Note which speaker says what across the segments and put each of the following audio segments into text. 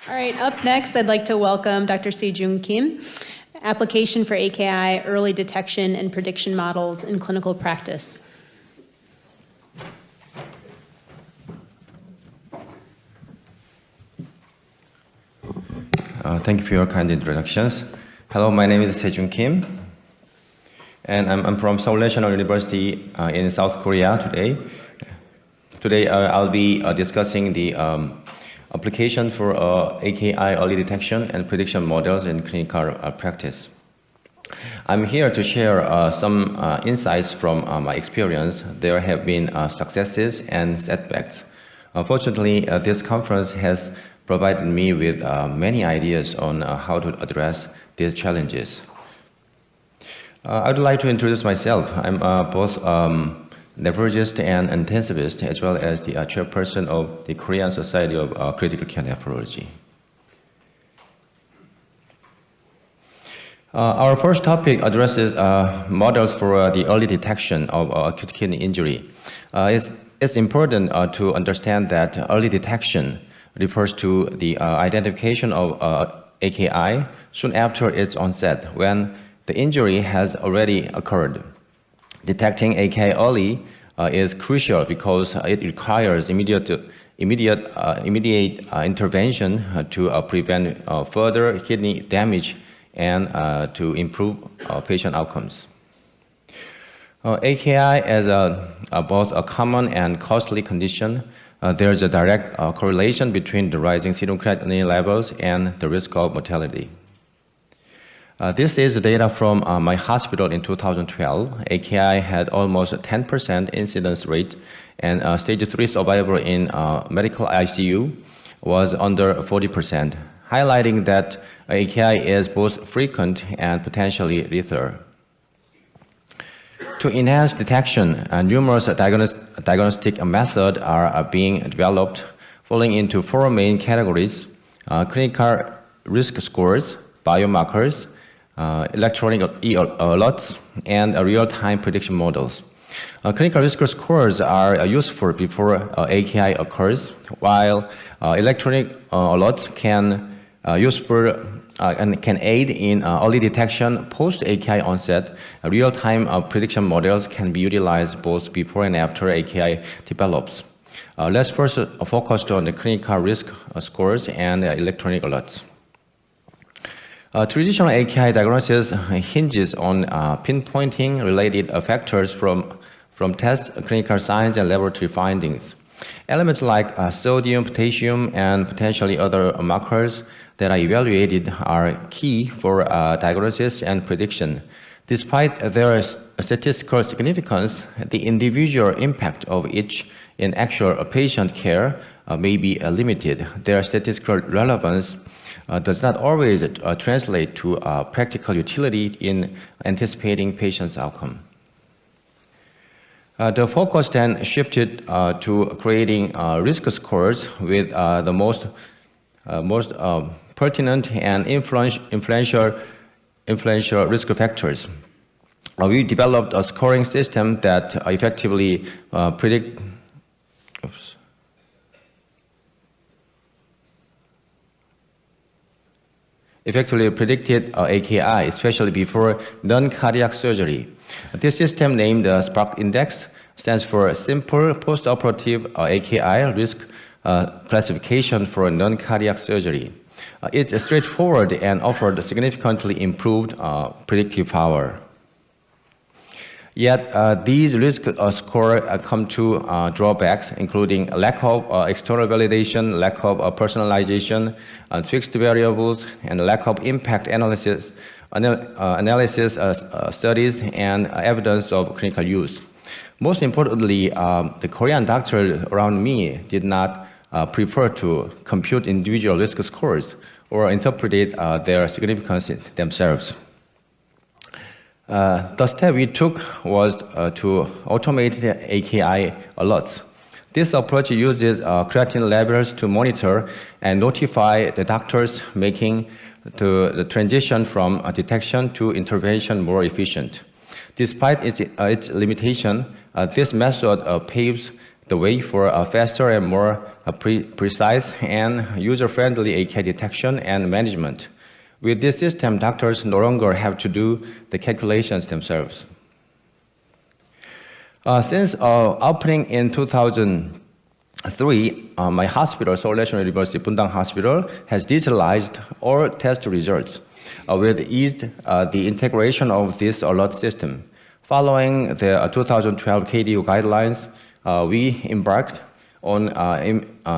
Speaker 1: All right, up next, I'd like to welcome Dr. Se-Jung Kim, Application for AKI, Early Detection and Prediction Models in Clinical Practice.
Speaker 2: Thank you for your kind introductions. Hello, my name is Se-Jung Kim, and I'm from Seoul National University in South Korea today. Today, I'll be discussing the application for AKI early detection and prediction models in clinical practice. I'm here to share some insights from my experience. There have been successes and setbacks. Fortunately, this conference has provided me with many ideas on how to address these challenges. I would like to introduce myself. I'm both nephrologist and intensivist, as well as the chairperson of the Korean Society of Critical Care Nephrology. Our first topic addresses models for the early detection of acute kidney injury. It's important to understand that early detection refers to the identification of AKI soon after its onset, when the injury has already occurred. Detecting AKI early is crucial because it requires immediate intervention to prevent further kidney damage and to improve patient outcomes. AKI is both a common and costly condition. There's a direct correlation between the rising serum creatinine levels and the risk of mortality. This is data from my hospital in 2012. AKI had almost a 10% incidence rate, and stage 3 survival in medical ICU was under 40%, highlighting that AKI is both frequent and potentially lethal. To enhance detection, numerous diagnostic methods are being developed, falling into 4 main categories: clinical risk scores, biomarkers, electronic alerts, and real-time prediction models. Clinical risk scores are useful before AKI occurs, while electronic alerts can aid in early detection post-AKI onset. Real-time prediction models can be utilized both before and after AKI develops. Let's first focus on the clinical risk scores and electronic alerts. Traditional AKI diagnosis hinges on pinpointing related factors from tests, clinical signs, and laboratory findings. Elements like sodium, potassium, and potentially other markers that are evaluated are key for diagnosis and prediction. Despite their statistical significance, the individual impact of each in actual patient care may be limited. Their statistical relevance does not always translate to practical utility in anticipating patients' outcome. The focus then shifted to creating risk scores with the most pertinent and influential risk factors. We developed a scoring system that effectively predicted AKI, especially before non-cardiac surgery. This system, named SPARK Index, stands for Simple Postoperative AKI Risk Classification for Non-Cardiac Surgery. It's straightforward and offered significantly improved predictive power. Yet, these risk scores come to drawbacks, including lack of external validation, lack of personalization, fixed variables, and lack of impact analysis studies, and evidence of clinical use. Most importantly, the Korean doctors around me did not prefer to compute individual risk scores or interpret their significance themselves. The step we took was to automate the AKI alerts. This approach uses creatinine levels to monitor and notify the doctors, making the transition from detection to intervention more efficient. Despite its limitation, this method paves the way for faster and more precise and user-friendly AKI detection and management. With this system, doctors no longer have to do the calculations themselves. Since opening in 2003, my hospital, Seoul National University Bundang Hospital, has digitalized all test results with eased the integration of this alert system. Following the 2012 KDU guidelines, we embarked on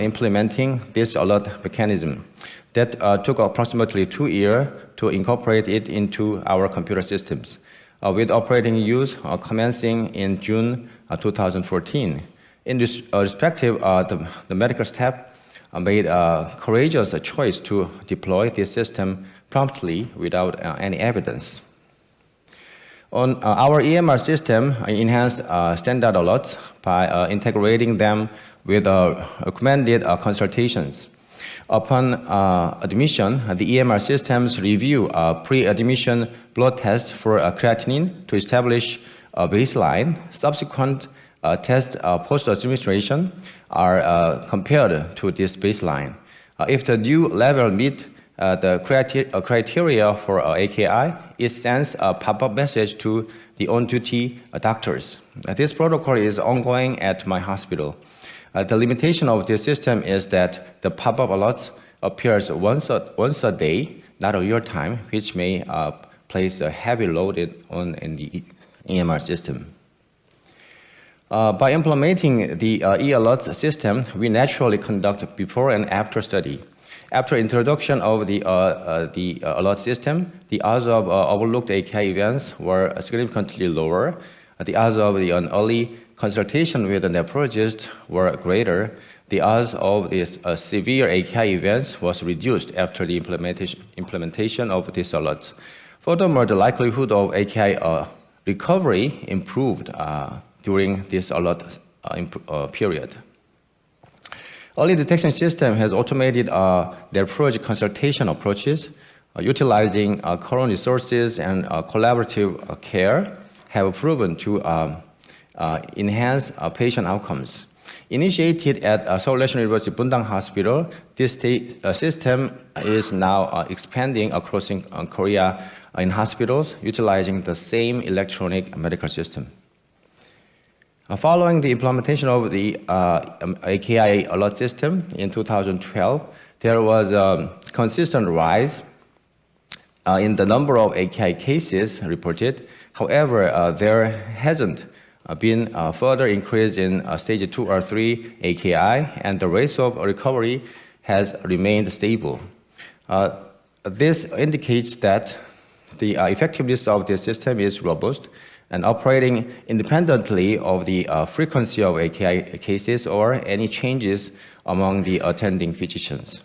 Speaker 2: implementing this alert mechanism. That took approximately 2 years to incorporate it into our computer systems, with operating use commencing in June 2014. In this perspective, the medical staff made a courageous choice to deploy this system promptly without any evidence. On our EMR system, enhanced standard alerts by integrating them with recommended consultations. Upon admission, the EMR systems review pre-admission blood tests for creatinine to establish a baseline. Subsequent tests post-administration are compared to this baseline. If the new level meet the criteria for AKI, it sends a pop-up message to the on-duty doctors. This protocol is ongoing at my hospital. The limitation of this system is that the pop-up alerts appears once a day, not a real time, which may place a heavy load in the EMR system. By implementing the e-alerts system, we naturally conduct before and after study. After introduction of the alert system, the odds of overlooked AKI events were significantly lower. The odds of an early consultation with a nephrologist were greater. The odds of these severe AKI events was reduced after the implementation of these alerts. Furthermore, the likelihood of AKI recovery improved during this alert period. Early detection system has automated nephrology consultation approaches, utilizing current resources and collaborative care have proven to enhance patient outcomes. Initiated at Seoul National University Bundang Hospital, this system is now expanding across Korea in hospitals, utilizing the same electronic medical system. Following the implementation of the AKI alert system in 2012, there was a consistent rise in the number of AKI cases reported. However, there hasn't been a further increase in stage 2 or 3 AKI, and the rate of recovery has remained stable. This indicates that the effectiveness of this system is robust and operating independently of the frequency of AKI cases or any changes among the attending physicians.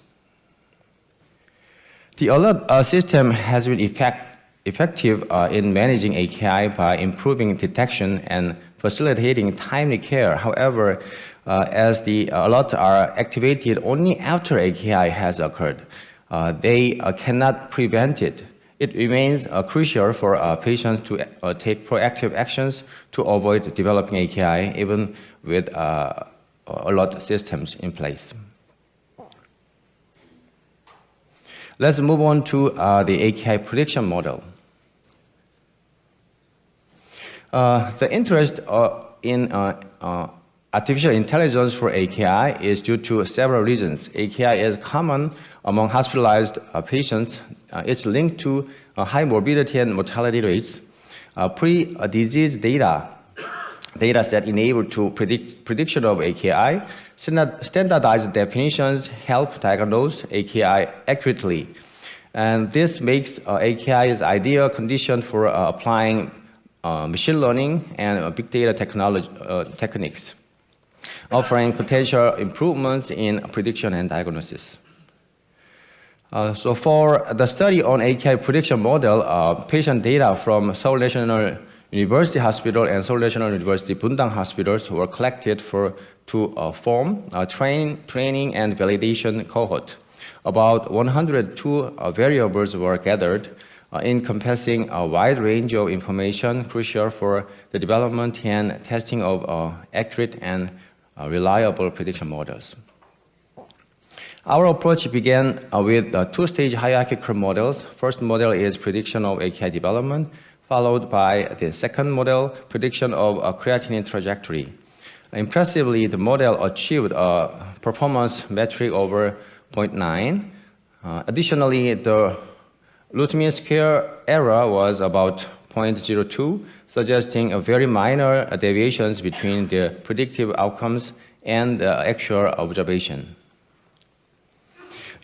Speaker 2: The alert system has been effective in managing AKI by improving detection and facilitating timely care. However, as the alerts are activated only after AKI has occurred, they cannot prevent it. It remains crucial for patients to take proactive actions to avoid developing AKI, even with alert systems in place. Let's move on to the AKI prediction model. The interest in artificial intelligence for AKI is due to several reasons. AKI is common among hospitalized patients. It's linked to high morbidity and mortality rates. Pre-disease data set enabled to prediction of AKI. Standardized definitions help diagnose AKI accurately. And this makes AKI's ideal condition for applying machine learning and big data techniques, offering potential improvements in prediction and diagnosis. So for the study on AKI prediction model, patient data from Seoul National University Hospital and Seoul National University Bundang Hospitals were collected to form a training and validation cohort. About 102 variables were gathered, encompassing a wide range of information crucial for the development and testing of accurate and reliable prediction models. Our approach began with two-stage hierarchical models. First model is prediction of AKI development, followed by the second model, prediction of a creatinine trajectory. Impressively, the model achieved a performance metric over 0.9. Additionally, the root mean square error was about 0.02, suggesting a very minor deviations between the predictive outcomes and the actual observation.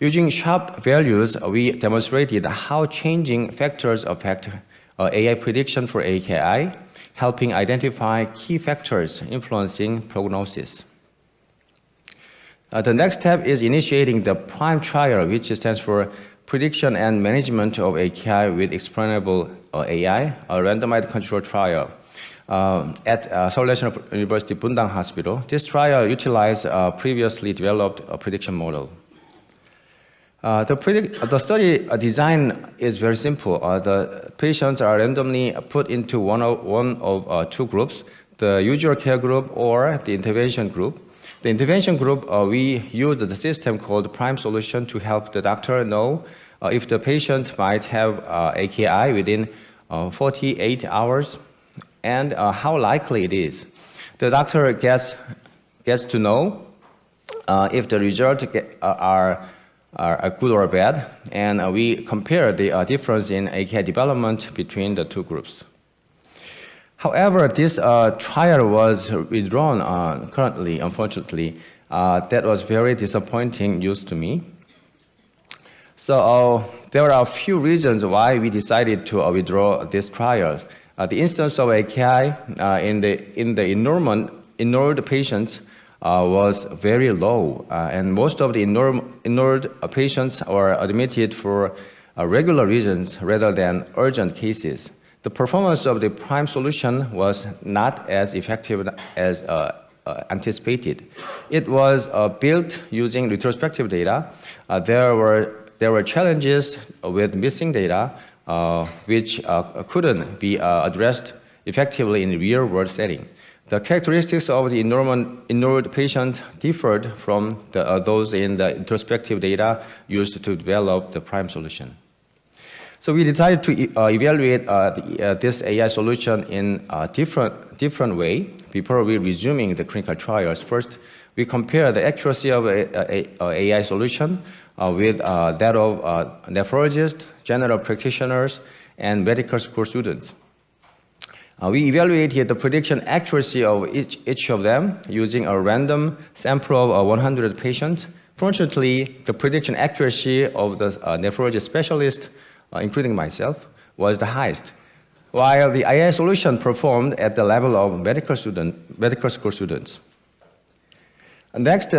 Speaker 2: Using sharp values, we demonstrated how changing factors affect AI prediction for AKI, helping identify key factors influencing prognosis. The next step is initiating the PRIME trial, which stands for Prediction and Management of AKI with Explainable AI, a randomized controlled trial at Seoul National University Bundang Hospital. This trial utilized a previously developed prediction model. The study design is very simple. The patients are randomly put into one of two groups, the usual care group or the intervention group. The intervention group, we used the system called PRIME solution to help the doctor know if the patient might have AKI within 48 hours and how likely it is. The doctor gets to know if the results are good or bad, and we compare the difference in AKI development between the two groups. However, this trial was withdrawn currently, unfortunately. That was very disappointing news to me. So there are a few reasons why we decided to withdraw this trial. The instance of AKI in the enrolled patients was very low, and most of the enrolled patients were admitted for regular reasons rather than urgent cases. The performance of the PRIME solution was not as effective as anticipated. It was built using retrospective data. There were challenges with missing data, which couldn't be addressed effectively in the real-world setting. The characteristics of the enrolled patient differed from those in the retrospective data used to develop the PRIME solution. So we decided to evaluate this AI solution in a different way before we resuming the clinical trials. First, we compare the accuracy of AI solution with that of nephrologists, general practitioners, and medical school students. We evaluated the prediction accuracy of each of them using a random sample of 100 patients. Fortunately, the prediction accuracy of the nephrology specialist, including myself, was the highest, while the AI solution performed at the level of medical school students. Next,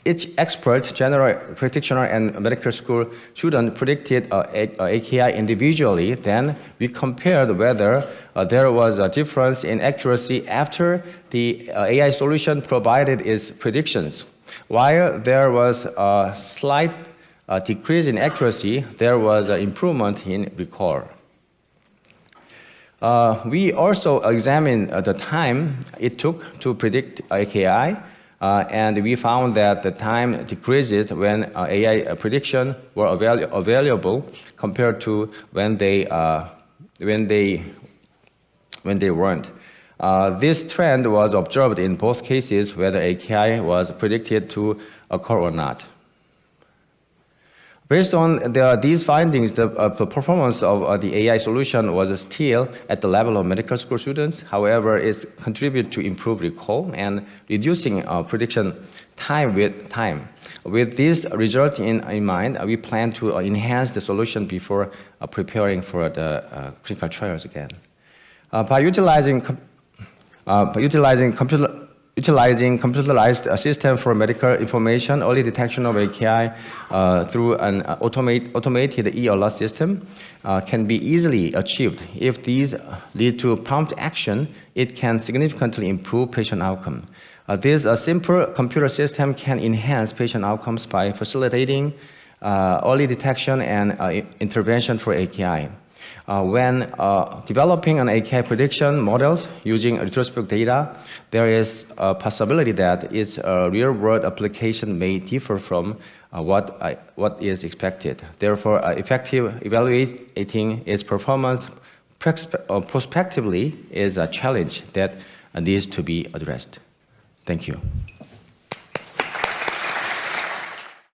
Speaker 2: each expert, general practitioner, and medical school student predicted AKI individually. Then we compared whether there was a difference in accuracy after the AI solution provided its predictions. While there was a slight decrease in accuracy, there was an improvement in recall. We also examined the time it took to predict AKI, and we found that the time decreases when AI prediction were available compared to when they weren't. This trend was observed in both cases, whether AKI was predicted to occur or not. Based on these findings, the performance of the AI solution was still at the level of medical school students. However, it contributed to improved recall and reducing prediction time with time. With this result in mind, we plan to enhance the solution before preparing for the clinical trials again. By utilizing computerized system for medical information, early detection of AKI through an automated e-alert system can be easily achieved. If these lead to prompt action, it can significantly improve patient outcome. This simple computer system can enhance patient outcomes by facilitating early detection and intervention for AKI. When developing an AKI prediction models using retrospective data, there is a possibility that its real-world application may differ from what is expected. Therefore, effective evaluating its performance prospectively is a challenge that needs to be addressed. Thank you.